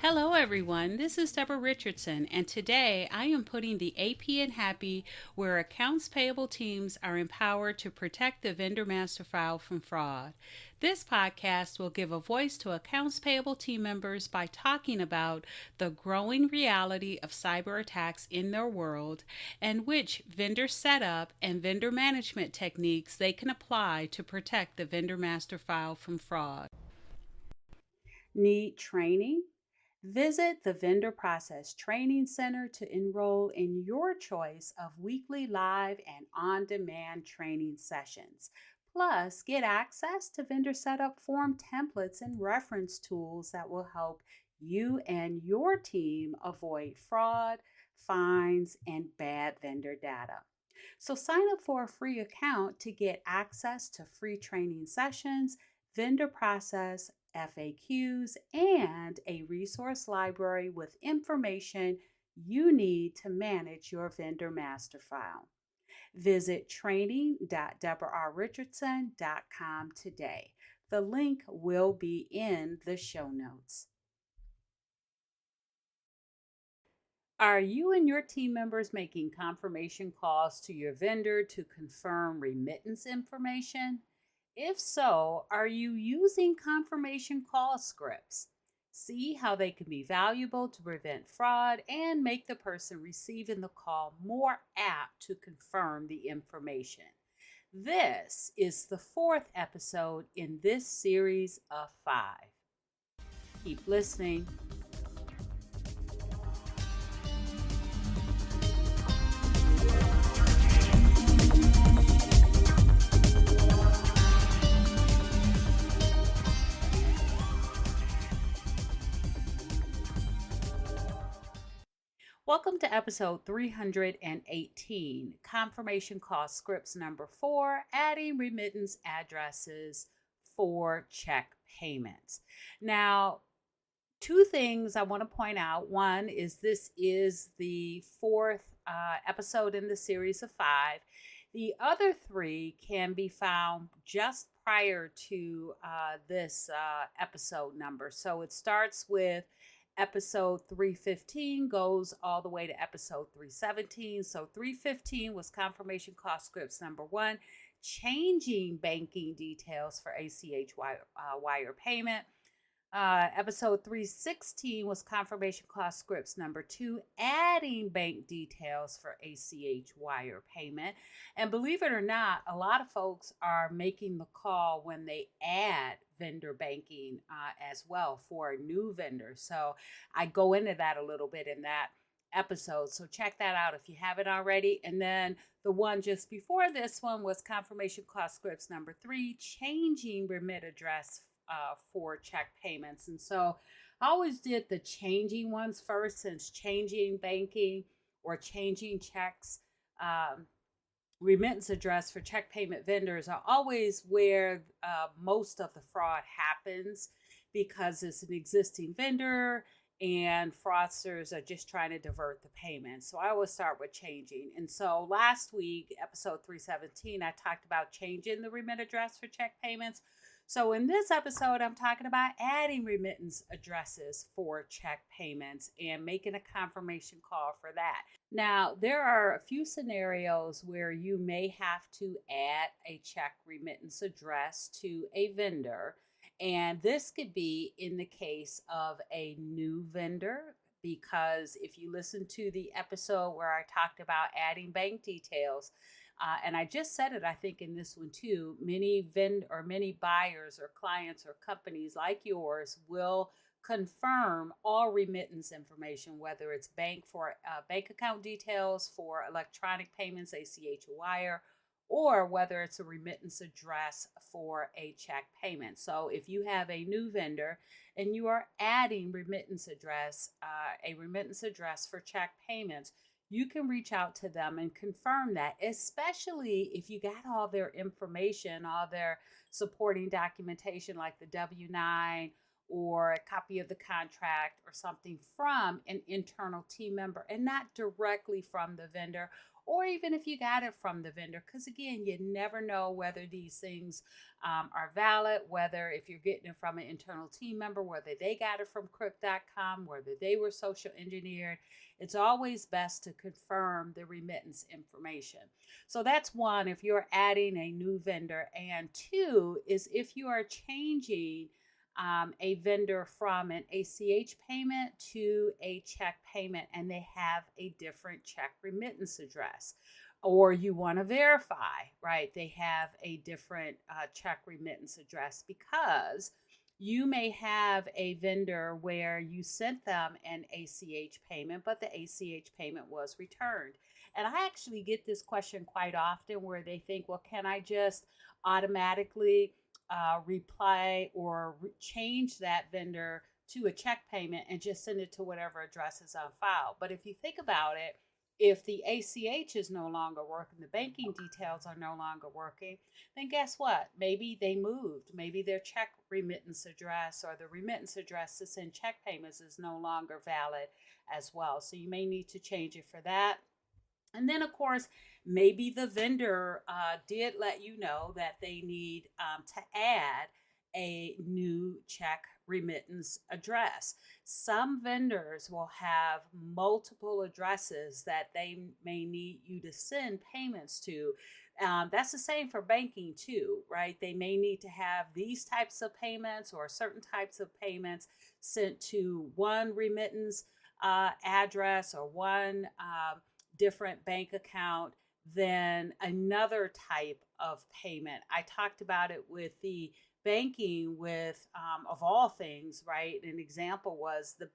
Hello, everyone. This is Debra Richardson, and today I am putting the AP in Happy where accounts payable teams are empowered to protect the vendor master file from fraud. This podcast will give a voice to accounts payable team members by talking about the growing reality of cyber attacks in their world and which vendor setup and vendor management techniques they can apply to protect the vendor master file from fraud. Need training? Visit the Vendor Process Training Center to enroll in your choice of weekly live and on demand training sessions. Plus, get access to vendor setup form templates and reference tools that will help you and your team avoid fraud, fines, and bad vendor data. So, sign up for a free account to get access to free training sessions, vendor process FAQs, and a resource library with information you need to manage your vendor master file. Visit training.debrarrichardson.com today. The link will be in the show notes. Are you and your team members making confirmation calls to your vendor to confirm remittance information? If so, are you using confirmation call scripts? See how they can be valuable to prevent fraud and make the person receiving the call more apt to confirm the information. This is the fourth episode in this series of 5. Keep listening. Welcome to episode 318, Confirmation Call Scripts number 4, Adding Remittance Addresses for Check Payments. Now, two things I want to point out. One is this is the fourth episode in the series of 5. The other 3 can be found just prior to this episode number. So it starts with episode 315, goes all the way to episode 317. So 315 was confirmation call scripts number 1, changing banking details for ACH wire payment. Episode 316 was confirmation call scripts number 2, adding bank details for ACH wire payment. And believe it or not, a lot of folks are making the call when they add vendor banking as well for a new vendor. So I go into that a little bit in that episode. So check that out if you haven't already. And then the one just before this one was confirmation call scripts number 3, changing remit address for check payments. And so I always did the changing ones first, since changing banking or changing checks, remittance address for check payment vendors are always where most of the fraud happens, because it's an existing vendor and fraudsters are just trying to divert the payment. So I always start with changing. And so last week, episode 317, I talked about changing the remit address for check payments. So in this episode, I'm talking about adding remittance addresses for check payments and making a confirmation call for that. Now, there are a few scenarios where you may have to add a check remittance address to a vendor. And this could be in the case of a new vendor, because if you listen to the episode where I talked about adding bank details, and I just said it, I think, in this one too, many buyers or clients or companies like yours will confirm all remittance information, whether it's bank account details for electronic payments, ACH or wire, or whether it's a remittance address for a check payment. So if you have a new vendor and you are adding a remittance address for check payments, you can reach out to them and confirm that, especially if you got all their information, all their supporting documentation like the W-9 or a copy of the contract or something from an internal team member and not directly from the vendor, or even if you got it from the vendor, because again, you never know whether these things are valid, whether if you're getting it from an internal team member, whether they got it from crook.com, whether they were social engineered. It's always best to confirm the remittance information. So that's one, if you're adding a new vendor. And two is if you are changing a vendor from an ACH payment to a check payment and they have a different check remittance address. Or you want to verify, right? They have a different check remittance address, because you may have a vendor where you sent them an ACH payment, but the ACH payment was returned. And I actually get this question quite often where they think, well, can I just automatically reply or change that vendor to a check payment and just send it to whatever address is on file? But if you think about it, if the ACH is no longer working, the banking details are no longer working, then guess what? Maybe they moved. Maybe their check remittance address or the remittance address to send check payments is no longer valid as well. So you may need to change it for that. And then, of course, maybe the vendor did let you know that they need to add a new check remittance address. Some vendors will have multiple addresses that they may need you to send payments to. That's the same for banking too, right? They may need to have these types of payments or certain types of payments sent to one remittance address or one different bank account than another type of payment. I talked about it with the banking with, of all things, right? An example was the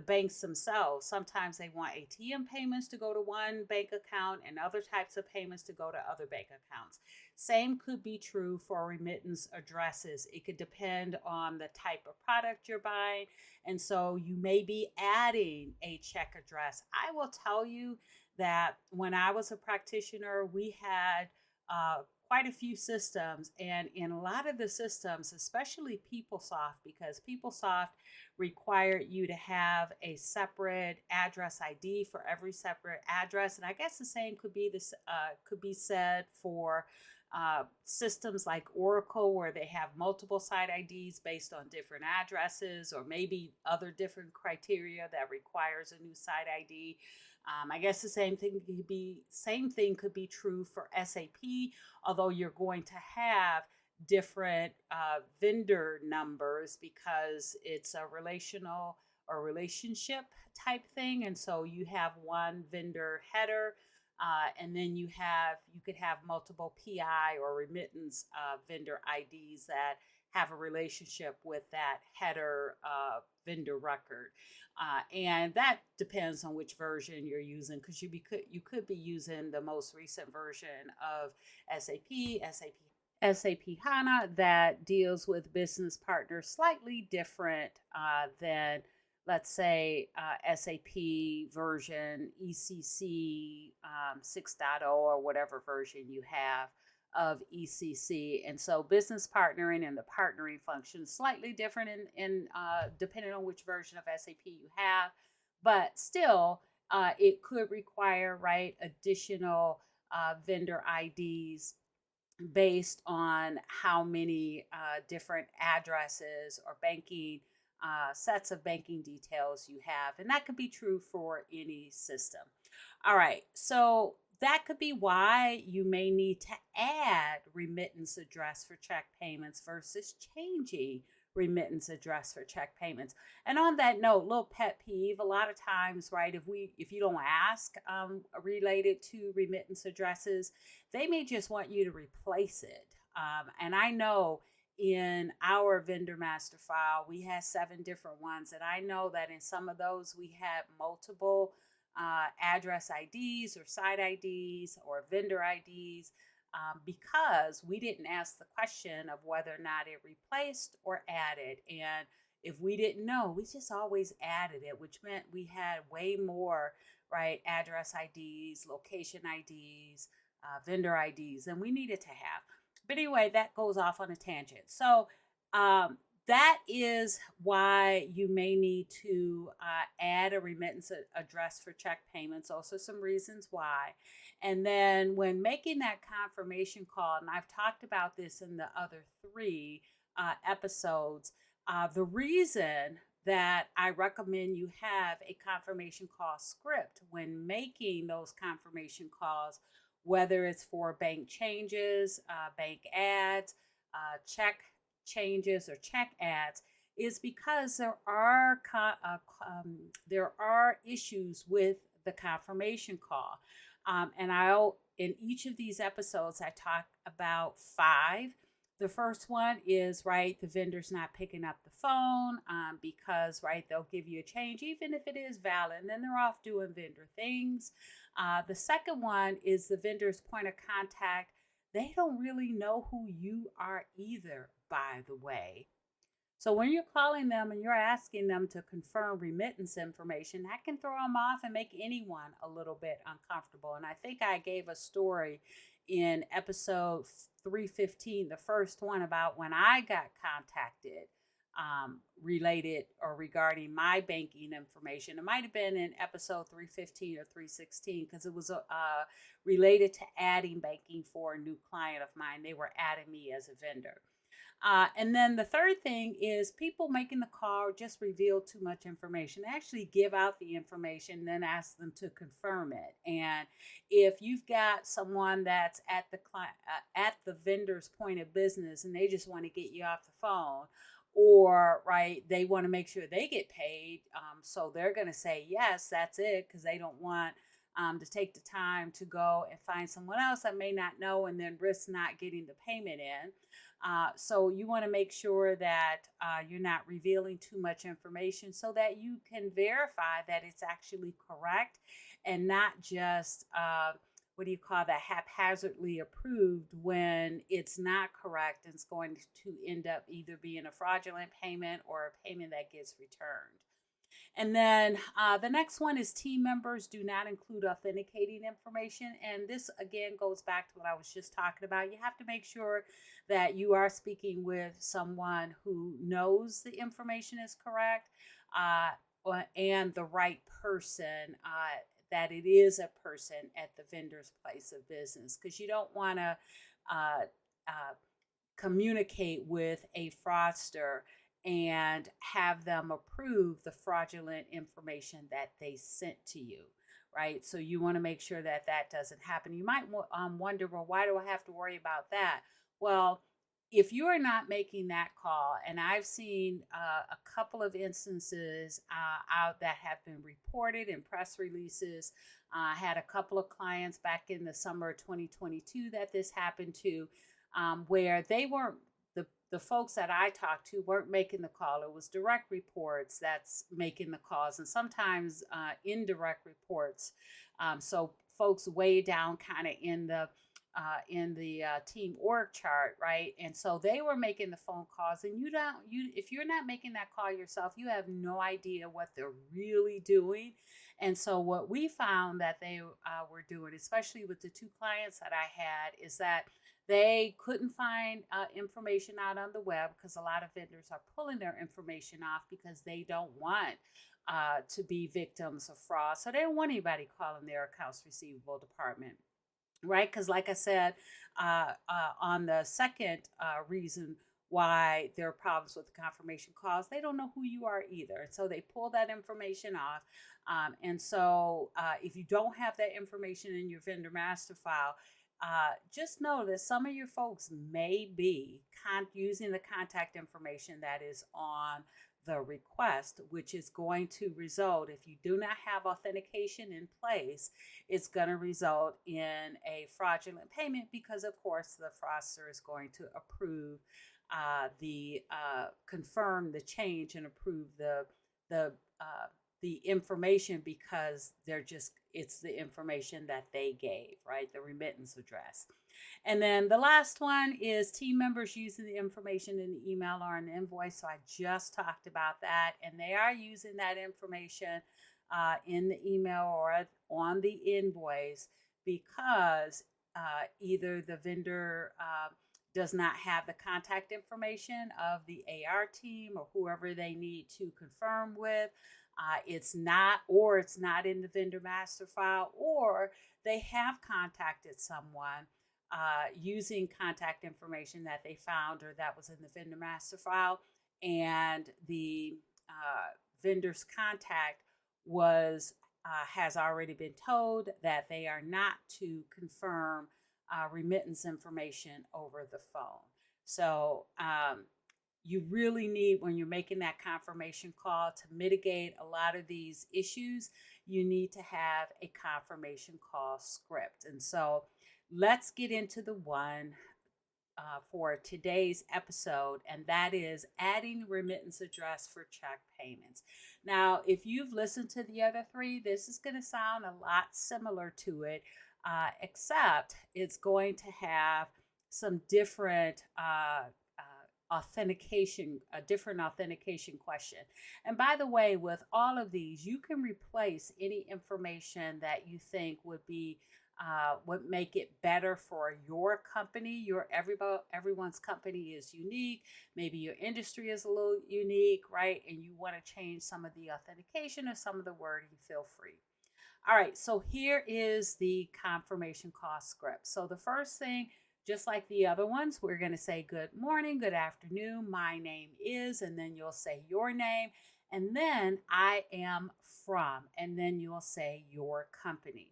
banks themselves. Sometimes they want ATM payments to go to one bank account and other types of payments to go to other bank accounts. Same could be true for remittance addresses. It could depend on the type of product you're buying. And so you may be adding a check address. I will tell you that when I was a practitioner, we had quite a few systems, and in a lot of the systems, especially PeopleSoft, because PeopleSoft required you to have a separate address ID for every separate address, and I guess the same could be said for systems like Oracle, where they have multiple site IDs based on different addresses, or maybe other different criteria that requires a new site ID. I guess the same thing could be true for SAP, although you're going to have different vendor numbers because it's a relational or relationship type thing, and so you have one vendor header, and then you could have multiple PI or remittance vendor IDs that have a relationship with that header vendor record. And that depends on which version you're using, because you could be using the most recent version of SAP HANA that deals with business partners slightly different than, let's say, SAP version ECC 6.0 or whatever version you have of ECC. And so business partnering and the partnering function is slightly different in depending on which version of SAP you have, but still it could require, right, additional vendor IDs based on how many different addresses or banking sets of banking details you have. And that could be true for any system. All right, so that could be why you may need to add remittance address for check payments versus changing remittance address for check payments. And on that note, little pet peeve, a lot of times, right, if you don't ask related to remittance addresses, they may just want you to replace it. And I know in our vendor master file, we had 7 different ones, and I know that in some of those we had multiple address IDs or site IDs or vendor IDs because we didn't ask the question of whether or not it replaced or added. And if we didn't know, we just always added it, which meant we had way more, right, address IDs, location IDs, vendor IDs than we needed to have. But anyway, that goes off on a tangent. So that is why you may need to add a remittance address for check payments. Also, some reasons why. And then when making that confirmation call, and I've talked about this in the other three episodes, the reason that I recommend you have a confirmation call script when making those confirmation calls, whether it's for bank changes, bank ads, check changes, or check ads, is because there are issues with the confirmation call. And I'll in each of these episodes I talk about five. The first one is, right, the vendor's not picking up the phone because, right, they'll give you a change even if it is valid, and then they're off doing vendor things. The second one is the vendor's point of contact. They don't really know who you are either, by the way. So when you're calling them and you're asking them to confirm remittance information, that can throw them off and make anyone a little bit uncomfortable. And I think I gave a story in episode 315, the first one, about when I got contacted related or regarding my banking information. It might have been in episode 315 or 316 because it was related to adding banking for a new client of mine. They were adding me as a vendor. And then the third thing is people making the call just reveal too much information. They actually give out the information, then ask them to confirm it. And if you've got someone that's at the vendor's point of business and they just want to get you off the phone, or right, they want to make sure they get paid, so they're going to say yes, that's it, because they don't want to take the time to go and find someone else that may not know and then risk not getting the payment in. So you want to make sure that you're not revealing too much information so that you can verify that it's actually correct and not just, haphazardly approved when it's not correct and it's going to end up either being a fraudulent payment or a payment that gets returned. And then the next one is team members do not include authenticating information. And this, again, goes back to what I was just talking about. You have to make sure that you are speaking with someone who knows the information is correct and the right person, that it is a person at the vendor's place of business, because you don't want to communicate with a fraudster and have them approve the fraudulent information that they sent to you, right? So you want to make sure that that doesn't happen. You might wonder, well, why do I have to worry about that? Well, if you are not making that call, and I've seen a couple of instances out that have been reported in press releases. I had a couple of clients back in the summer of 2022 that this happened to, where they weren't, the folks that I talked to weren't making the call. It was direct reports that's making the calls, and sometimes indirect reports. So folks way down kind of in the team org chart, right? And so they were making the phone calls, and if you're not making that call yourself, you have no idea what they're really doing. And so what we found that they were doing, especially with the two clients that I had, is that they couldn't find information out on the web, because a lot of vendors are pulling their information off because they don't want to be victims of fraud. So they don't want anybody calling their accounts receivable department, right? Because like I said, on the second reason why there are problems with the confirmation calls, they don't know who you are either. And so they pull that information off. And so if you don't have that information in your vendor master file, just know that some of your folks may be using the contact information that is on the request, which is going to result, if you do not have authentication in place, it's going to result in a fraudulent payment, because of course the fraudster is going to approve confirm the change and approve the information, because it's the information that they gave, right? The remittance address. And then the last one is team members using the information in the email or an invoice. So I just talked about that, and they are using that information in the email or on the invoice, because either the vendor does not have the contact information of the AR team or whoever they need to confirm with. It's not, or it's not in the vendor master file, or they have contacted someone using contact information that they found or that was in the vendor master file, and the vendor's contact was has already been told that they are not to confirm remittance information over the phone. So you really need, when you're making that confirmation call, to mitigate a lot of these issues, you need to have a confirmation call script. And so let's get into the one for today's episode, and that is adding remittance address for check payments. Now, if you've listened to the other three, this is going to sound a lot similar to it, except it's going to have some different authentication, a different authentication question. And by the way, with all of these, you can replace any information that you think would make it better for your company. Everyone's company is unique. Maybe your industry is a little unique, right? And you want to change some of the authentication or some of the wording, feel free. All right, so here is the confirmation call script. So the first thing, just like the other ones, we're going to say good morning, good afternoon, my name is, and then you'll say your name, and then I am from, and then you'll say your company.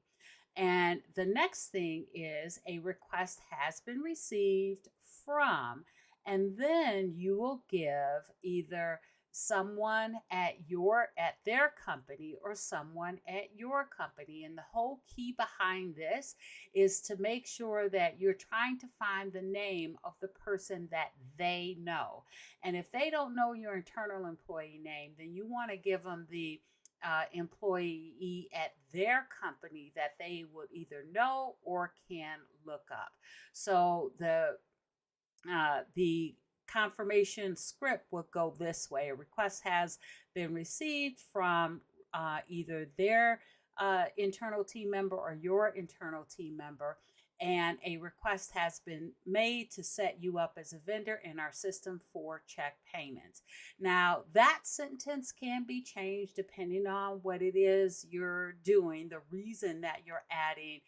And the next thing is a request has been received from, and then you will give either someone at their company or someone at your company. And the whole key behind this is to make sure that you're trying to find the name of the person that they know. And if they don't know your internal employee name, then you want to give them the employee at their company that they would either know or can look up. So the confirmation script would go this way: a request has been received from either their internal team member or your internal team member, and a request has been made to set you up as a vendor in our system for check payments. Now, that sentence can be changed depending on what it is you're doing, the reason that you're adding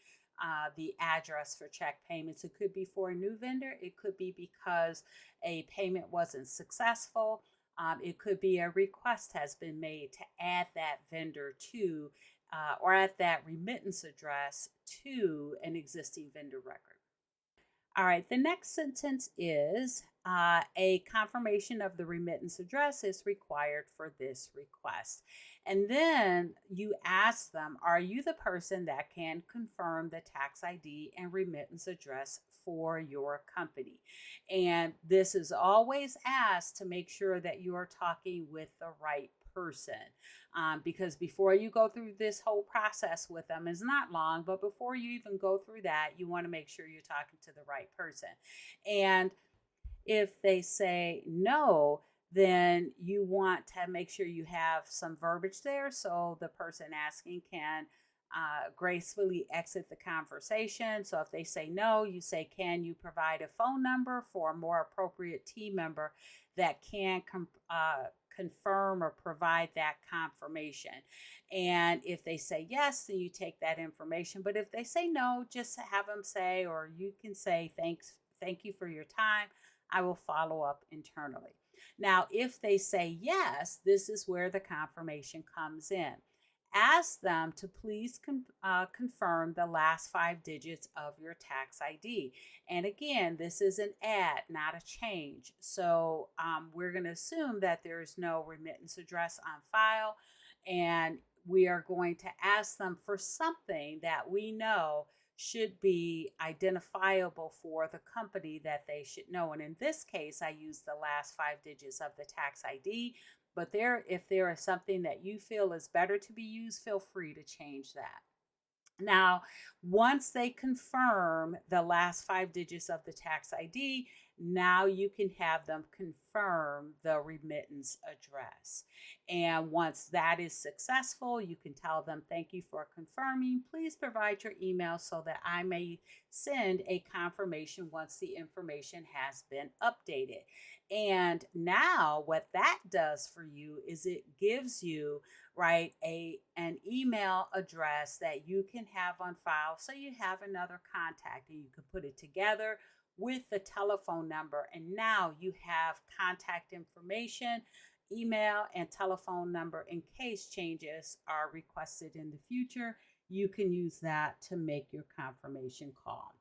the address for check payments. It could be for a new vendor. It could be because a payment wasn't successful. It could be a request has been made to add that vendor to or add that remittance address to an existing vendor record. All right, the next sentence is a confirmation of the remittance address is required for this request. And then you ask them, are you the person that can confirm the tax ID and remittance address for your company? And this is always asked to make sure that you are talking with the right person. Because before you go through this whole process with them, is not long, but before you even go through that, you want to make sure you're talking to the right person. And if they say no, then you want to make sure you have some verbiage there so the person asking can gracefully exit the conversation. So if they say no, you say, can you provide a phone number for a more appropriate team member that can confirm or provide that confirmation? And if they say yes, then you take that information. But if they say no, just have them say, or you can say, thank you for your time. I will follow up internally. Now, if they say yes, this is where the confirmation comes in. Ask them to please confirm the last 5 digits of your tax ID. And again, this is an add, not a change. So we're going to assume that there is no remittance address on file, and we are going to ask them for something that we know should be identifiable for the company that they should know. And in this case, I use the last 5 digits of the tax ID. But if there is something that you feel is better to be used, feel free to change that. Now, once they confirm the last 5 digits of the tax ID, now you can have them confirm the remittance address. And once that is successful, you can tell them, thank you for confirming. Please provide your email so that I may send a confirmation once the information has been updated. And now what that does for you is it gives you, right, an email address that you can have on file, so you have another contact and you can put it together with the telephone number, and now you have contact information, email and telephone number in case changes are requested in the future. You can use that to make your confirmation call.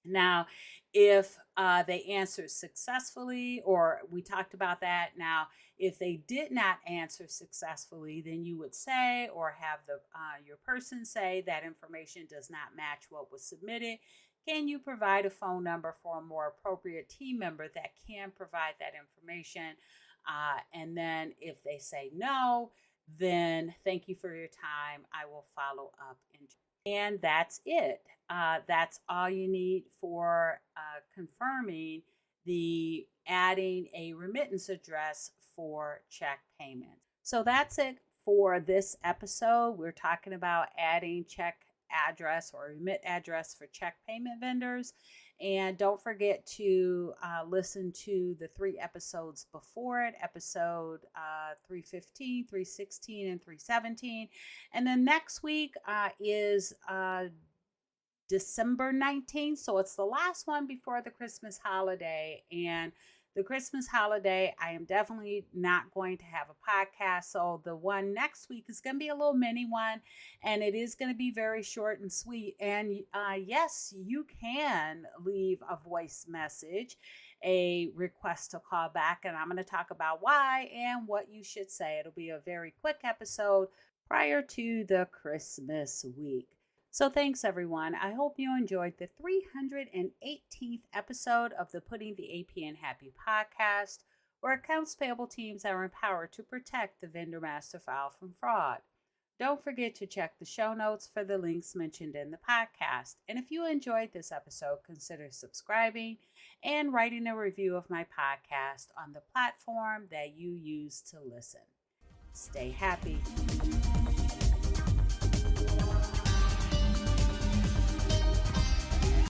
Now, if they answered successfully, or we talked about that. Now, if they did not answer successfully, then you would say, or have the your person say, that information does not match what was submitted. Can you provide a phone number for a more appropriate team member that can provide that information? And then if they say no, then thank you for your time. I will follow up. And that's it. That's all you need for confirming the adding a remittance address for check payments. So that's it for this episode. We're talking about adding check address or remit address for check payment vendors. And don't forget to listen to the 3 episodes before it, episode 315, 316, and 317. And then next week is December 19th. So it's the last one before the Christmas holiday. And the Christmas holiday, I am definitely not going to have a podcast. So the one next week is going to be a little mini one, and it is going to be very short and sweet. And yes, you can leave a voice message, a request to call back, and I'm going to talk about why and what you should say. It'll be a very quick episode prior to the Christmas week. So thanks, everyone. I hope you enjoyed the 318th episode of the Putting the AP in Happy podcast, where accounts payable teams are empowered to protect the vendor master file from fraud. Don't forget to check the show notes for the links mentioned in the podcast. And if you enjoyed this episode, consider subscribing and writing a review of my podcast on the platform that you use to listen. Stay happy.